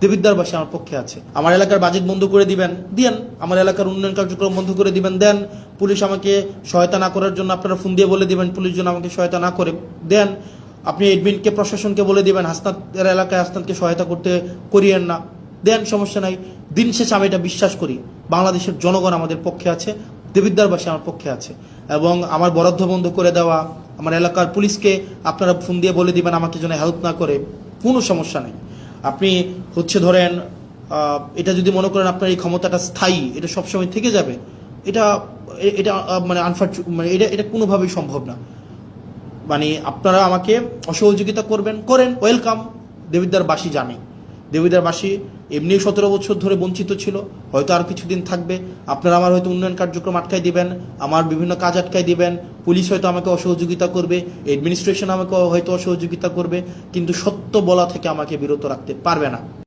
দেবিদ্বারবাসী আমার পক্ষে আছে। আমার এলাকার বাজেট বন্ধ করে দিবেন, দেন। আমার এলাকার উন্নয়ন কার্যক্রম বন্ধ করে দিবেন, দেন। পুলিশ আমাকে সহায়তা না করার জন্য আপনারা ফোন দিয়ে বলে দিবেন পুলিশ যেন আমাকে সহায়তা না করে, দেন। আপনি এডমিনকে, প্রশাসনকে বলে দিবেন হাসনাতের এলাকায় হাসনাতকে সহায়তা করতে করিয়েন না, দেন, সমস্যা নাই। দিন শেষে আমি এটা বিশ্বাস করি, বাংলাদেশের জনগণ আমাদের পক্ষে আছে, দেবিদ্বারবাসী আমার পক্ষে আছে। এবং আমার বরাদ্দ বন্ধ করে দেওয়া, আমার এলাকার পুলিশকে আপনারা ফোন দিয়ে বলে দিবেন আমাকে যেন হেল্প না করে, কোনো সমস্যা নেই। আপনি ধরেন এটা যদি মনে করেন আপনার এই ক্ষমতাটা স্থায়ী, এটা সবসময় থেকে যাবে, এটা এটা মানে মানে এটা কোনোভাবেই সম্ভব না। মানে আপনারা আমাকে অসহযোগিতা করেন, ওয়েলকাম। দেবিদ্বারবাসী জানে, দেবিদ্বারবাসী এমনি 17 বছর ধরে বঞ্চিত ছিল, হয়তো আর কিছুদিন থাকবে। আপনারা আমার হয়তো উন্নয়ন কার্যক্রম আটকাই দিবেন, আমার বিভিন্ন কাজ আটকাই দিবেন, পুলিশ হয়তো আমাকে অসহযোগিতা করবে, অ্যাডমিনিস্ট্রেশন আমাকে হয়তো অসহযোগিতা করবে, কিন্তু সত্য বলা থেকে আমাকে বিরত রাখতে পারবে না।